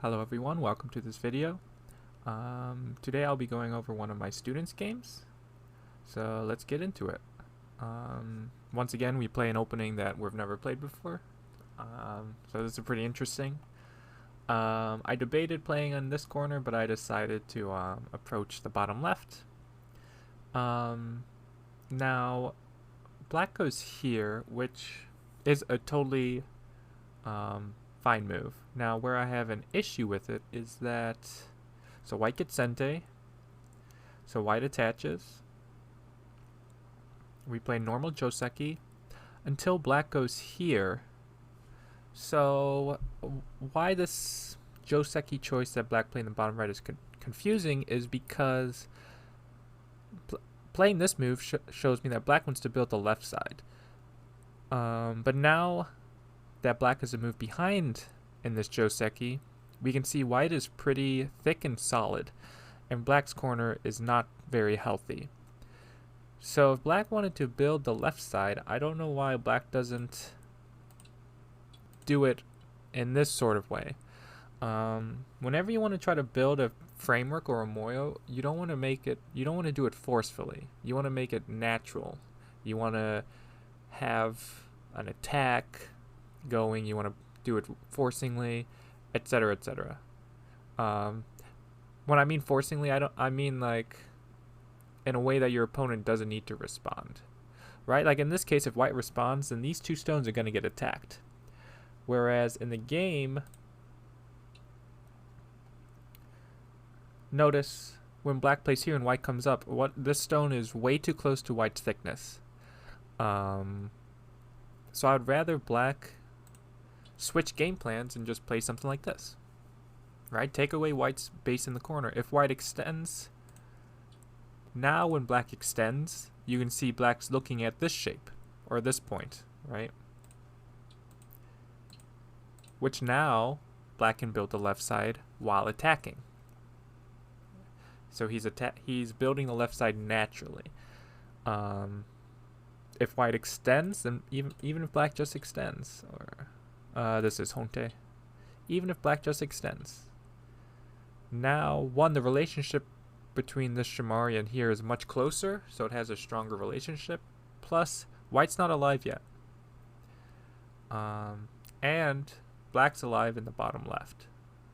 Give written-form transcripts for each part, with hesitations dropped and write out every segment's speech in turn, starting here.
Hello everyone, welcome to this video. Today I'll be going over one of my students' games, so let's get into it. Once again, we play an opening that we've never played before, so this is pretty interesting. I debated playing on this corner, but I decided to approach the bottom left. Now, black goes here, which is a totally fine move. Now, where I have an issue with it is that, so white gets sente, so white attaches. We play normal joseki until black goes here. So why this joseki choice that black played in the bottom right is confusing is because playing this move shows me that black wants to build the left side. But now that black has a move behind in this joseki, we can see white is pretty thick and solid, and black's corner is not very healthy. So if black wanted to build the left side, I don't know why black doesn't do it in this sort of way. Whenever you want to try to build a framework or a moyo, you don't want to do it forcefully. You want to make it natural. You want to have an attack going, you want to do it forcingly, etc., etc. When I mean forcingly, I mean like in a way that your opponent doesn't need to respond, right? Like in this case, if white responds, then these two stones are going to get attacked. Whereas in the game, notice when black plays here and white comes up, this stone is way too close to white's thickness. So I'd rather black switch game plans and just play something like this, right? Take away white's base in the corner. If white extends, now when black extends, you can see black's looking at this shape or this point, right? Which now black can build the left side while attacking. So he's building the left side naturally. If white extends, then even if black just extends, or this is honte, even if black just extends, now the relationship between this Shimari and here is much closer, so it has a stronger relationship. Plus, white's not alive yet, and black's alive in the bottom left.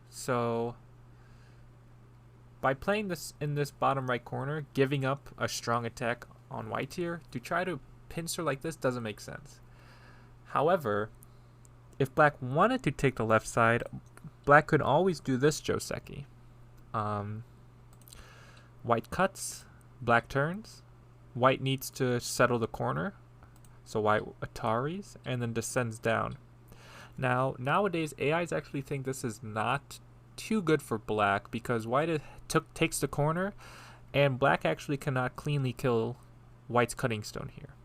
So by playing this in this bottom right corner, giving up a strong attack on white here to try to pincer like this doesn't make sense. However, if black wanted to take the left side, black could always do this joseki. White cuts, black turns, white needs to settle the corner, so white ataris and then descends down. Now, nowadays AIs actually think this is not too good for black because white takes the corner and black actually cannot cleanly kill white's cutting stone here.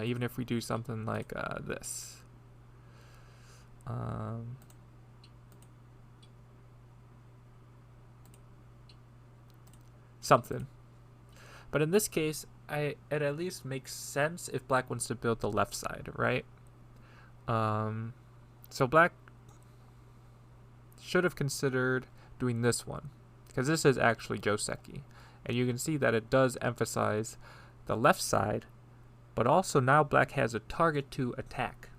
Even if we do something like this. Something. But in this case, it at least makes sense if black wants to build the left side, right? So black should have considered doing this one, because this is actually joseki. And you can see that it does emphasize the left side, but also now black has a target to attack,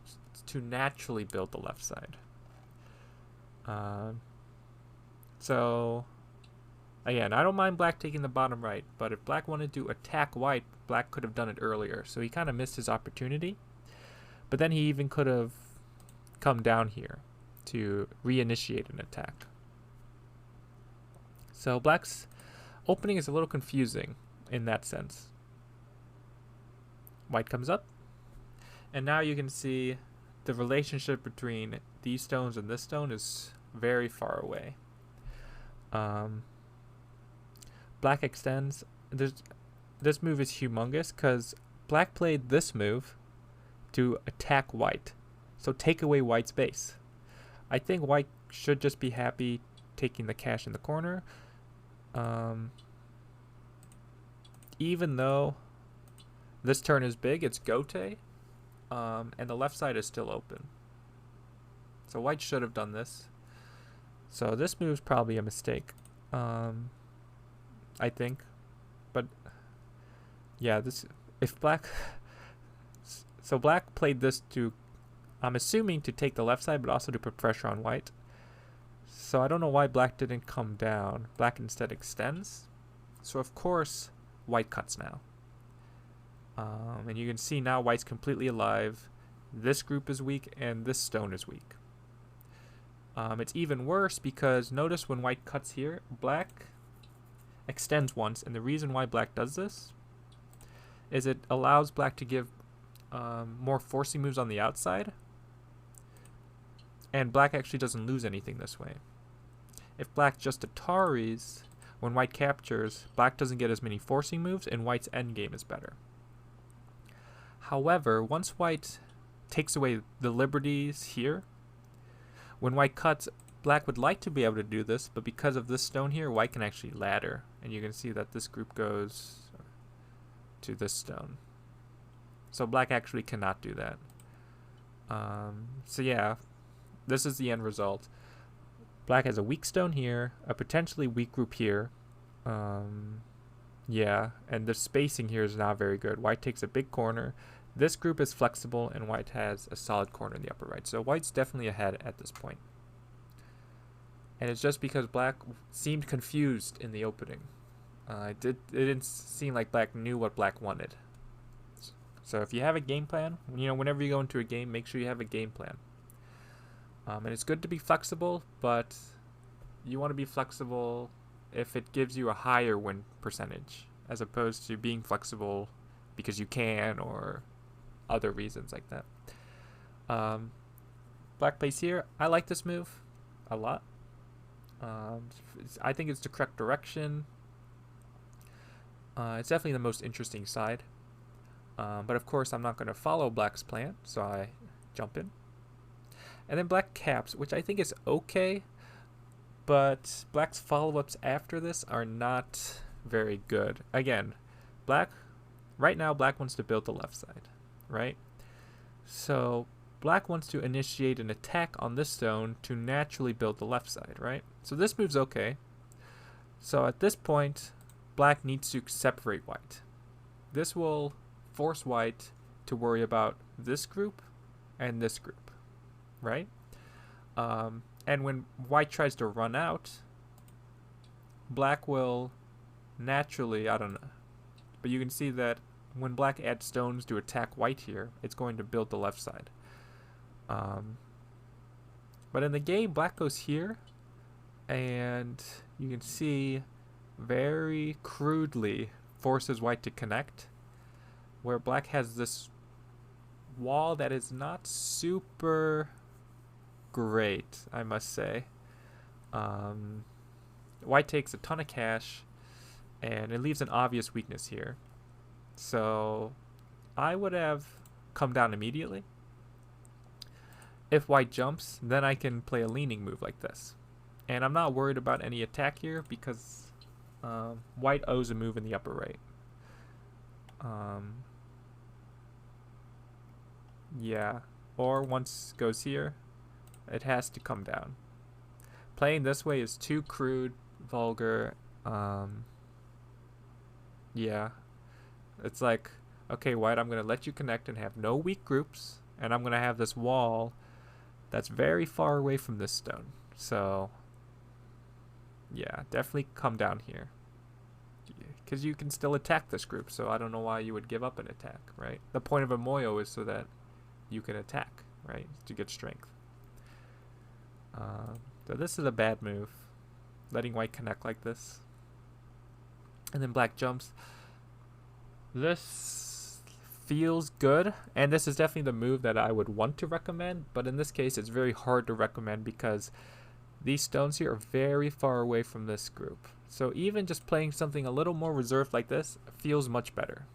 to naturally build the left side. So again, I don't mind black taking the bottom right, but if black wanted to attack white, black could have done it earlier. So he kind of missed his opportunity. But then he even could have come down here to reinitiate an attack. So black's opening is a little confusing in that sense. White comes up, and now you can see the relationship between these stones and this stone is very far away. Black extends. This move is humongous because black played this move to attack white, so take away white's base. I think white should just be happy taking the cash in the corner, even though this turn is big, it's gote, and the left side is still open. So white should have done this. So this move's probably a mistake, I think. But yeah, if black, so black played this to, I'm assuming to take the left side, but also to put pressure on white. So I don't know why black didn't come down. Black instead extends. So of course white cuts now. And you can see now white's completely alive. This group is weak and this stone is weak. It's even worse because notice when white cuts here, black extends once, and the reason why black does this is it allows black to give more forcing moves on the outside, and black actually doesn't lose anything this way. If black just Ataris, when white captures, black doesn't get as many forcing moves, and white's endgame is better. However, once white takes away the liberties here, when white cuts, black would like to be able to do this, but because of this stone here, white can actually ladder. And you can see that this group goes to this stone. So black actually cannot do that. So yeah, this is the end result. Black has a weak stone here, a potentially weak group here. Yeah, and the spacing here is not very good. White takes a big corner. This group is flexible, and white has a solid corner in the upper right. So white's definitely ahead at this point. And it's just because black seemed confused in the opening. It didn't seem like black knew what black wanted. So if you have a game plan, whenever you go into a game, make sure you have a game plan. And it's good to be flexible, but you want to be flexible if it gives you a higher win percentage, as opposed to being flexible because you can or other reasons like that. Black plays here. I like this move a lot. I think it's the correct direction. It's definitely the most interesting side. But of course I'm not going to follow black's plan, so I jump in. And then black caps, which I think is okay, but black's follow-ups after this are not very good. Again, right now black wants to build the left side, right? So black wants to initiate an attack on this stone to naturally build the left side, right? So this move's okay. So at this point, black needs to separate white. This will force white to worry about this group and this group, right? And when white tries to run out, black will naturally, I don't know, but you can see that when black adds stones to attack white here, it's going to build the left side. But in the game, black goes here, and you can see very crudely forces white to connect, where black has this wall that is not super great, I must say. White takes a ton of cash, and it leaves an obvious weakness here. So I would have come down immediately. If white jumps, then I can play a leaning move like this. And I'm not worried about any attack here because white owes a move in the upper right. Yeah, or once goes here, it has to come down. Playing this way is too crude, vulgar. Yeah, it's like, okay, white, I'm going to let you connect and have no weak groups, and I'm going to have this wall that's very far away from this stone. So yeah, definitely come down here, because you can still attack this group, so I don't know why you would give up an attack, right? The point of a moyo is so that you can attack, right, to get strength. So this is a bad move, letting white connect like this. And then black jumps. This feels good, and this is definitely the move that I would want to recommend, but in this case it's very hard to recommend because these stones here are very far away from this group. So even just playing something a little more reserved like this feels much better.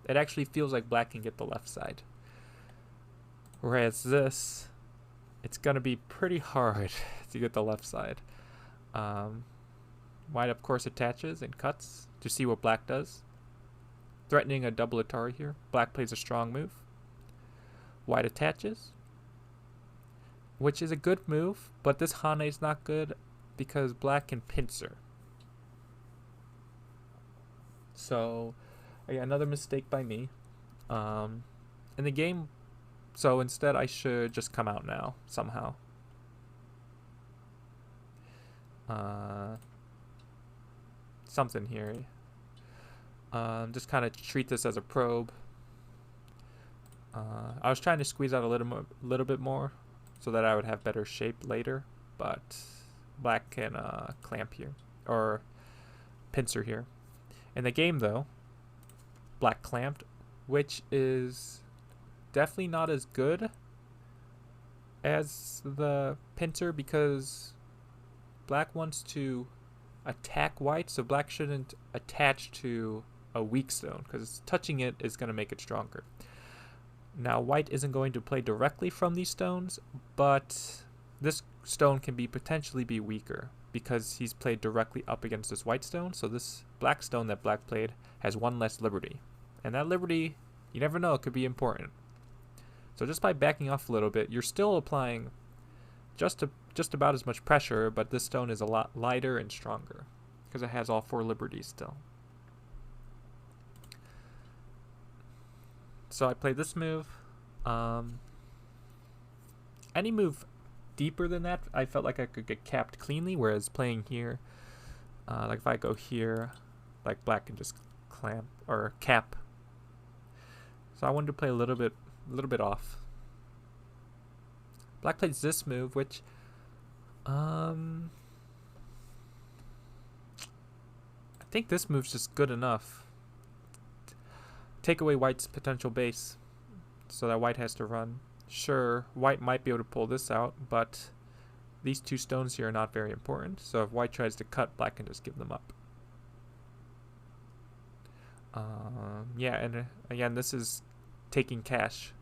It actually feels like black can get the left side. Whereas this, it's going to be pretty hard to get the left side. White, of course, attaches and cuts to see what black does. Threatening a double Atari here. Black plays a strong move. White attaches. which is a good move, but this Hane is not good because black can pincer. So, yeah, another mistake by me. In the game, so instead I should just come out now, somehow. Something here. Just kind of treat this as a probe. I was trying to squeeze out a little bit more so that I would have better shape later, but black can clamp here, or pincer here. In the game though, black clamped, which is definitely not as good as the pincer because black wants to attack white, so black shouldn't attach to a weak stone because touching it is going to make it stronger. Now white isn't going to play directly from these stones, but this stone can potentially be weaker because he's played directly up against this white stone, so this black stone that black played has one less liberty. And that liberty, you never know, it could be important. So just by backing off a little bit, you're still applying just about as much pressure, but this stone is a lot lighter and stronger because it has all 4 liberties still. So I played this move. Any move deeper than that, I felt like I could get capped cleanly, whereas playing here, like if I go here, like black can just clamp or cap. So I wanted to play a little bit off. Black plays this move, which I think this move's just good enough. Take away white's potential base so that white has to run. Sure, white might be able to pull this out, but these 2 stones here are not very important, so if white tries to cut, black can just give them up. Yeah, and again, this is taking cash.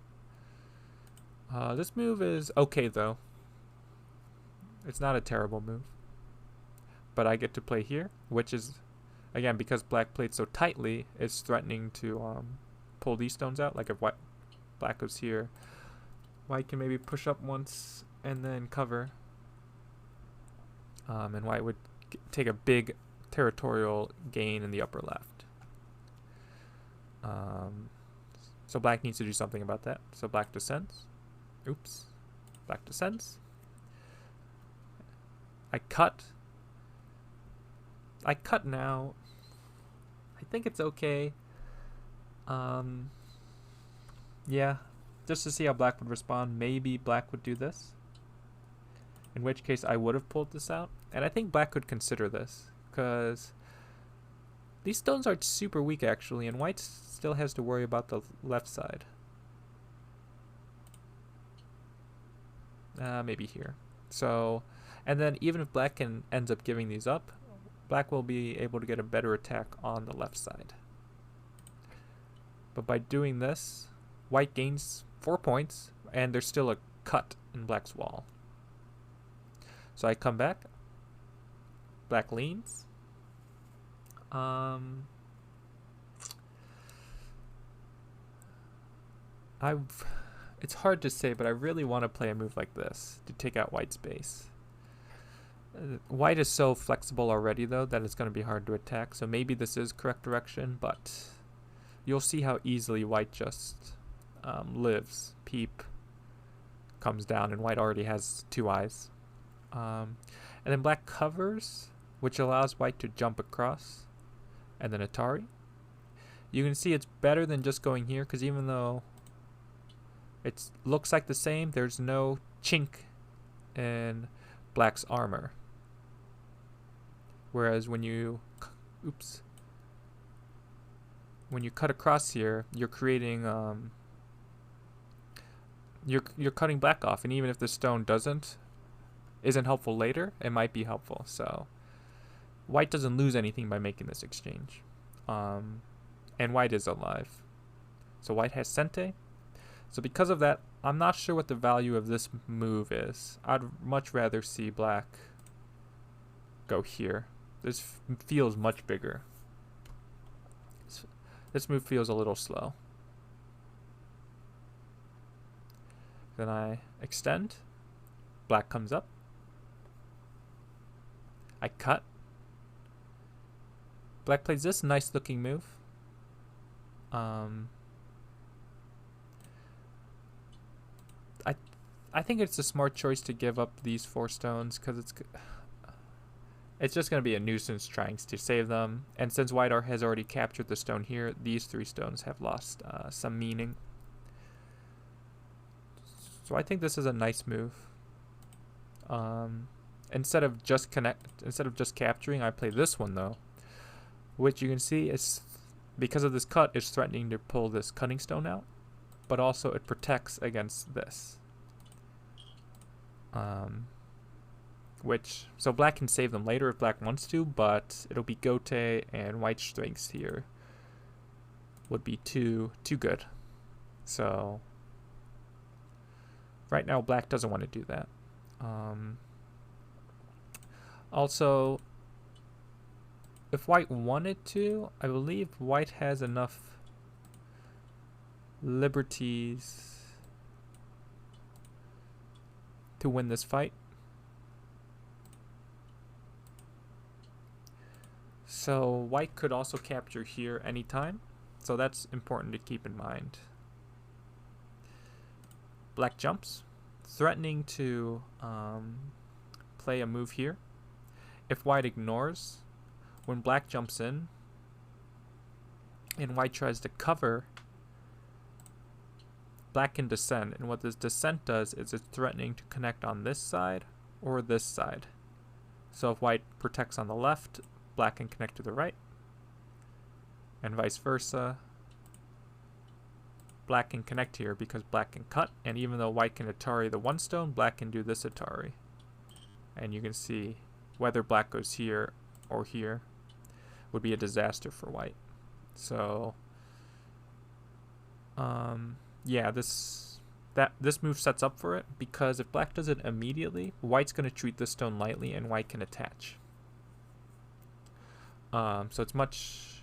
This move is okay though. It's not a terrible move. But I get to play here, which is, again, because black played so tightly, it's threatening to pull these stones out. Like if black goes here, white can maybe push up once and then cover. And white would take a big territorial gain in the upper left. So black needs to do something about that. So black descends. Oops. Black descends. I cut now. I think it's okay. Yeah, just to see how black would respond. Maybe black would do this, in which case I would have pulled this out, and I think black could consider this because these stones aren't super weak actually, and white still has to worry about the left side. Maybe here. So, and then even if black ends up giving these up, black will be able to get a better attack on the left side. But by doing this, white gains 4 points, and there's still a cut in black's wall. So I come back. Black leans. It's hard to say, but I really want to play a move like this to take out white's base. White is so flexible already, though, that it's going to be hard to attack. So maybe this is correct direction, but you'll see how easily white just lives. Peep comes down, and white already has 2 eyes. And then black covers, which allows white to jump across, and then Atari. You can see it's better than just going here, because even though it looks like the same, there's no chink in black's armor. Whereas when you cut across here, you're creating you're cutting black off, and even if the stone isn't helpful later, it might be helpful. So white doesn't lose anything by making this exchange, and white is alive. So white has Sente. So because of that, I'm not sure what the value of this move is. I'd much rather see black go here. This feels much bigger. This move feels a little slow. Then I extend. Black comes up. I cut. Black plays this nice looking move. I think it's a smart choice to give up these 4 stones because it's just going to be a nuisance trying to save them. And since white has already captured the stone here, these 3 stones have lost some meaning. So I think this is a nice move. Instead of just capturing, I play this one though, which you can see is, because of this cut, is threatening to pull this cutting stone out, but also it protects against this. So black can save them later if black wants to, but it'll be Gote, and white's strengths here would be too good. So right now black doesn't want to do that. Also, if white wanted to, I believe white has enough liberties to win this fight. So white could also capture here anytime, so that's important to keep in mind. Black jumps, threatening to play a move here. If white ignores, when black jumps in and white tries to cover, black can descend, and what this descent does is it's threatening to connect on this side or this side. So if white protects on the left, black can connect to the right, and vice versa. Black can connect here because black can cut, and even though white can Atari the 1 stone, black can do this Atari. And you can see whether black goes here or here would be a disaster for white. So yeah, this move sets up for it, because if black does it immediately, white's going to treat this stone lightly and white can attach. So it's much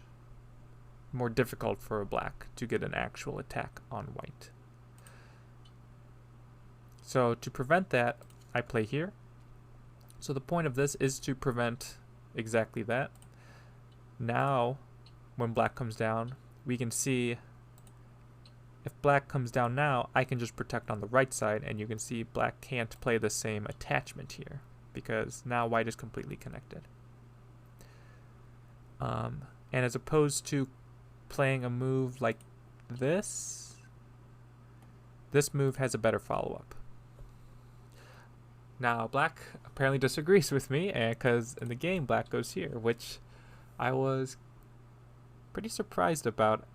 more difficult for a black to get an actual attack on white. So to prevent that, I play here. So the point of this is to prevent exactly that. Now, when black comes down, we can see if black comes down now, I can just protect on the right side, and you can see black can't play the same attachment here because now white is completely connected. And as opposed to playing a move like this move has a better follow-up. Now black apparently disagrees with me, because in the game black goes here, which I was pretty surprised about.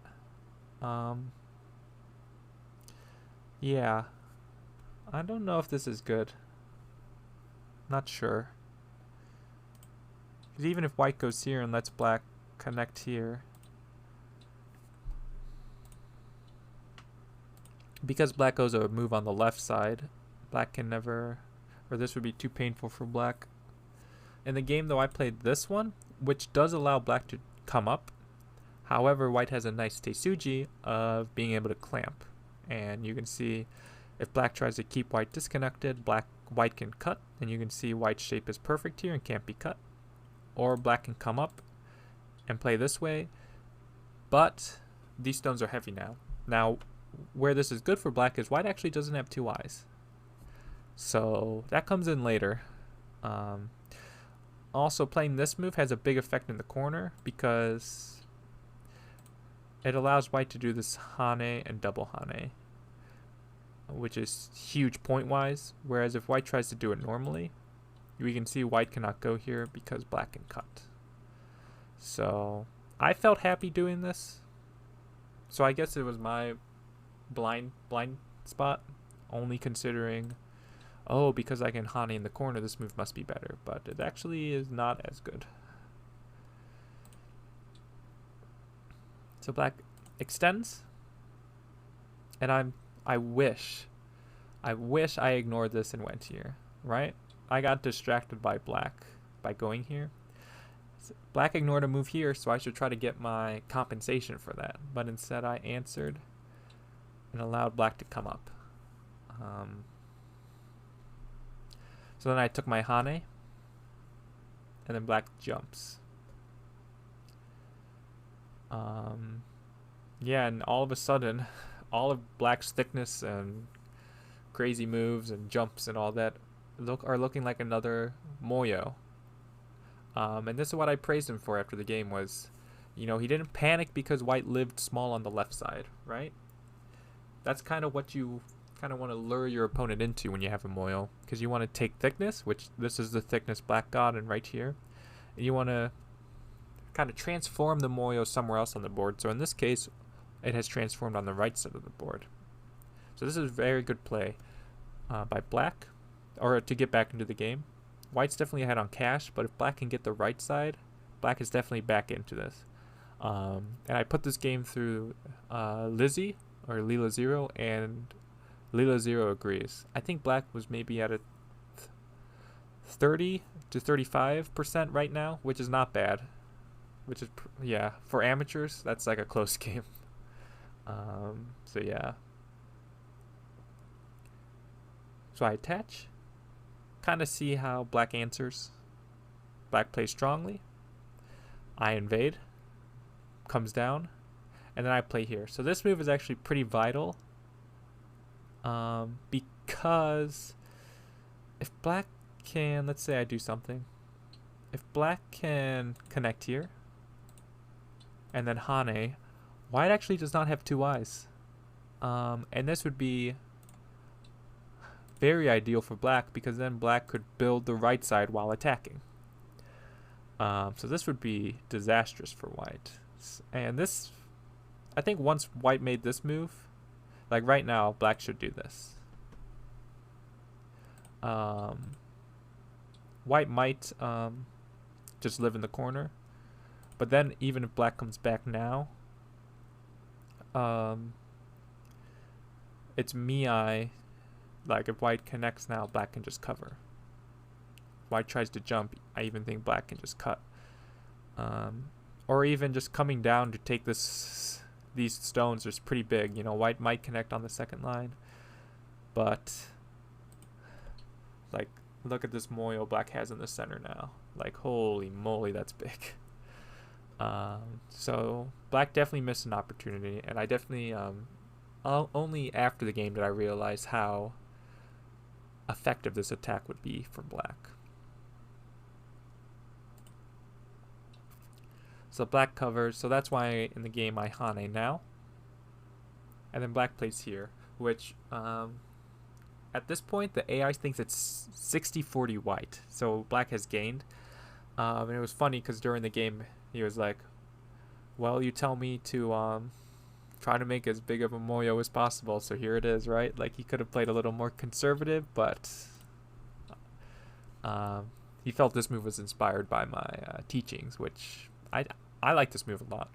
Yeah, I don't know if this is good. Not sure. Because even if white goes here and lets black connect here, because black goes a move on the left side, black can never, or this would be too painful for black. In the game though, I played this one, which does allow black to come up. However, white has a nice teisuji of being able to clamp. And you can see if black tries to keep white disconnected, white can cut, and you can see white's shape is perfect here and can't be cut. Or black can come up and play this way, but these stones are heavy now. Now, where this is good for black is white actually doesn't have 2 eyes. So that comes in later. Also, playing this move has a big effect in the corner because it allows white to do this hane and double hane, which is huge point-wise, whereas if white tries to do it normally, we can see white cannot go here because black can cut. So I felt happy doing this. So I guess it was my blind spot, only considering, oh, because I can hane in the corner, this move must be better, but it actually is not as good. So black extends, and I wish I ignored this and went here, right? I got distracted by black by going here. So black ignored a move here, so I should try to get my compensation for that. But instead I answered and allowed black to come up. So then I took my Hane, and then black jumps. Yeah, and all of a sudden, all of black's thickness and crazy moves and jumps and all that are looking like another Moyo. And this is what I praised him for after the game was, he didn't panic because white lived small on the left side, right? That's kind of what you kind of want to lure your opponent into when you have a Moyo, because you want to take thickness, which this is the thickness black got, and right here, and you want to kind of transform the Moyo somewhere else on the board. So in this case, it has transformed on the right side of the board. So this is very good play by black, or to get back into the game. White's definitely ahead on cash, but if black can get the right side, black is definitely back into this. And I put this game through Lizzie, or Lila Zero, and Lila Zero agrees. I think black was maybe at a 30 to 35% right now, which is not bad. Which is, yeah, for amateurs, that's like a close game. So yeah. So I attach. Kind of see how black answers. Black plays strongly. I invade. Comes down. And then I play here. So this move is actually pretty vital. Because if black can, let's say I do something. If black can connect here, and then Hane, white actually does not have two eyes. And this would be very ideal for black, because then black could build the right side while attacking. So this would be disastrous for white. And this, I think once white made this move, like right now, black should do this. White might just live in the corner. But then even if black comes back now, it's Miai. Like if white connects now, black can just cover. If white tries to jump, I even think black can just cut. Or even just coming down to take these stones is pretty big. White might connect on the second line. But like look at this Moyo black has in the center now. Like holy moly, that's big. So black definitely missed an opportunity, and I definitely only after the game did I realize how effective this attack would be for black. So black covers, so that's why in the game I Hane now, and then black plays here, which at this point the AI thinks it's 60-40 white, so black has gained. And it was funny because during the game he was like, well, you tell me to try to make as big of a Moyo as possible, so here it is, right? Like he could have played a little more conservative, but he felt this move was inspired by my teachings, which I like this move a lot.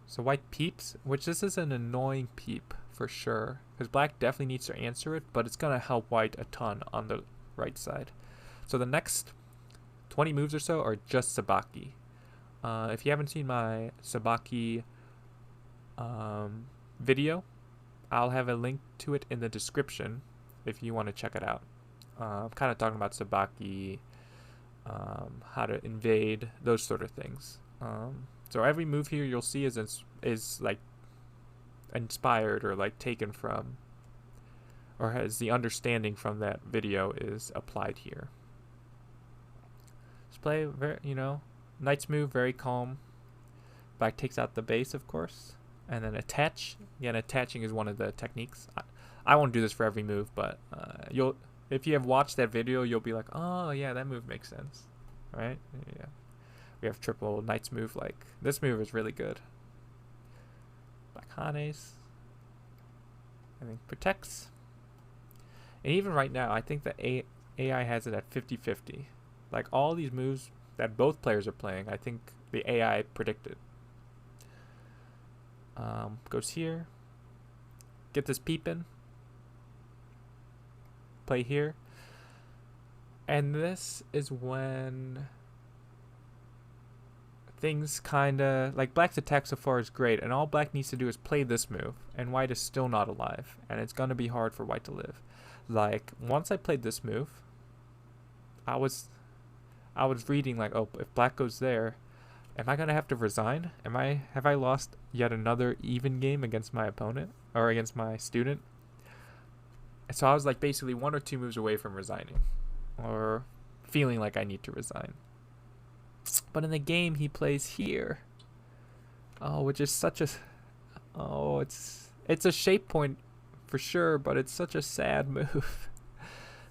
So white peeps, which this is an annoying peep for sure, because black definitely needs to answer it, but it's going to help white a ton on the right side. So the next 20 moves or so are just Sabaki. If you haven't seen my Sabaki video, I'll have a link to it in the description if you want to check it out. I'm kind of talking about Sabaki, how to invade, those sort of things. So every move here you'll see is like inspired or like taken from, or has the understanding from that video is applied here. Just play very, knight's move, very calm. Black takes out the base, of course, and then attach. Again, attaching is one of the techniques. I won't do this for every move, but if you have watched that video, you'll be like, oh yeah, that move makes sense, right? Yeah. We have triple knight's move. Like this move is really good. Black Hanes. I think protects. And even right now, I think the AI has it at 50-50. Like all these moves that both players are playing, I think the AI predicted. Goes here. Get this peep in. Play here. And this is when things kinda, like black's attack so far is great, and all black needs to do is play this move, and white is still not alive, and it's gonna be hard for white to live. Like, once I played this move, I was reading like, oh, if black goes there, am I gonna have to resign? Have I lost yet another even game against my opponent or against my student? And so I was like basically 1 or 2 moves away from resigning, or feeling like I need to resign. But in the game, he plays here. Oh, which is such a, oh, it's a shape point for sure, but it's such a sad move.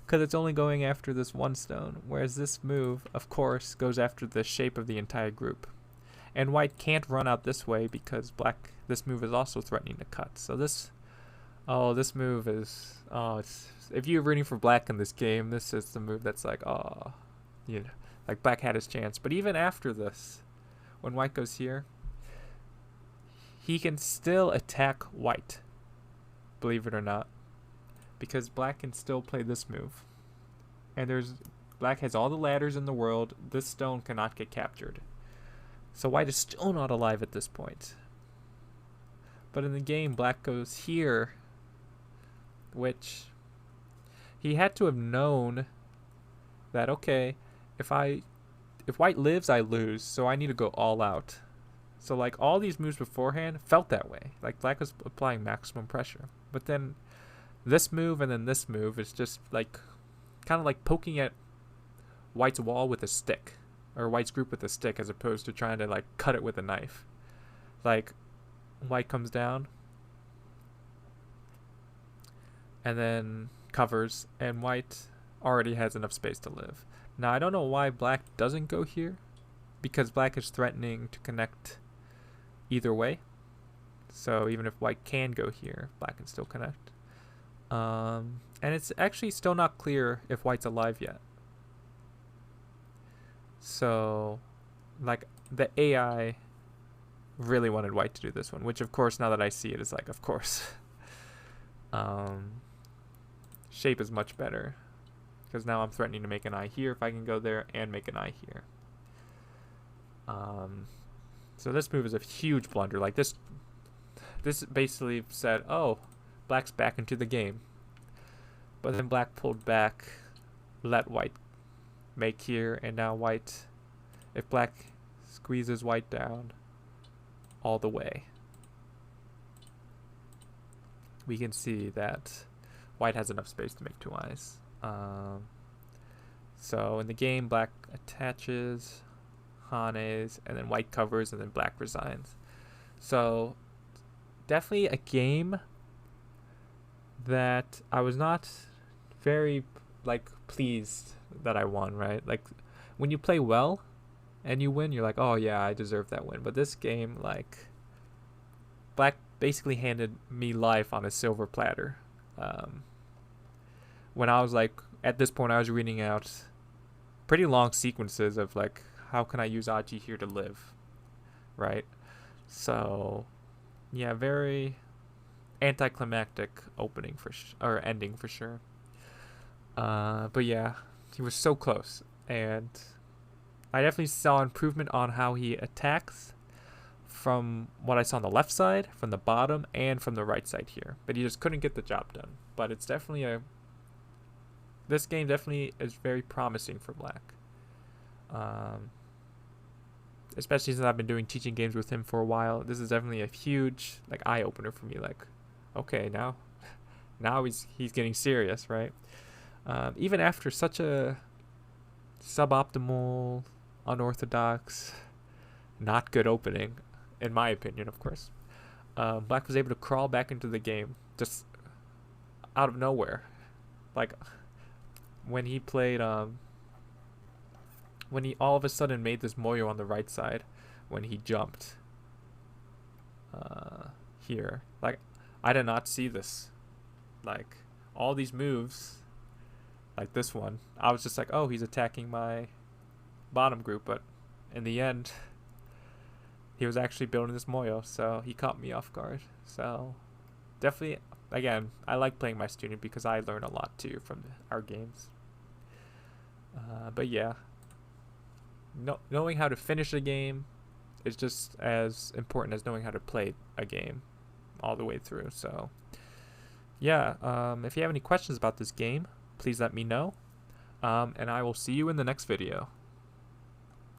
Because it's only going after this 1 stone, whereas this move, of course, goes after the shape of the entire group. And white can't run out this way because black, this move is also threatening to cut. So this move is, if you're rooting for black in this game, this is the move that's like, like black had his chance. But even after this, when white goes here, he can still attack white, believe it or not. Because black can still play this move. And black has all the ladders in the world. This stone cannot get captured. So white is still not alive at this point. But in the game, black goes here, which he had to have known that, okay, if white lives, I lose, so I need to go all out. So like all these moves beforehand felt that way. Like black was applying maximum pressure. But then this move and then this move is just like kind of like poking at white's wall with a stick, or white's group with a stick, as opposed to trying to like cut it with a knife. Like white comes down and then covers, and white already has enough space to live. Now I don't know why black doesn't go here, because black is threatening to connect either way. So even if white can go here, black can still connect. And it's actually still not clear if white's alive yet. So, like, the AI really wanted white to do this one, which of course, now that I see it, is like, of course. Shape is much better, because now I'm threatening to make an eye here if I can go there and make an eye here. So this move is a huge blunder. Like this basically said, oh, black's back into the game. But then black pulled back, let white make here, and now white, if black squeezes white down all the way, we can see that white has enough space to make 2 eyes. So in the game, black attaches, hanes, and then white covers, and then black resigns. So definitely a game that I was not very like pleased that I won, right? Like when you play well and you win, you're like, oh yeah, I deserve that win. But this game, like, black basically handed me life on a silver platter. When I was like, at this point, I was reading out pretty long sequences of like, how can I use Aji here to live, right? So yeah, very anticlimactic opening or ending for sure. But yeah, he was so close, and I definitely saw improvement on how he attacks from what I saw on the left side, from the bottom, and from the right side here. But he just couldn't get the job done. But it's definitely this game definitely is very promising for black. Especially since I've been doing teaching games with him for a while. This is definitely a huge like eye opener for me. Like, okay, now he's getting serious, right? Even after such a suboptimal, unorthodox, not good opening, in my opinion, of course, black was able to crawl back into the game just out of nowhere. Like when he played, when he all of a sudden made this moyo on the right side, when he jumped here, like I did not see this. Like all these moves, like this one, I was just like, oh, he's attacking my bottom group, but in the end, he was actually building this moyo, so he caught me off guard. So definitely, again, I like playing my student because I learn a lot too from our games. But yeah, knowing how to finish a game is just as important as knowing how to play a game all the way through. So yeah, if you have any questions about this game, please let me know. And I will see you in the next video.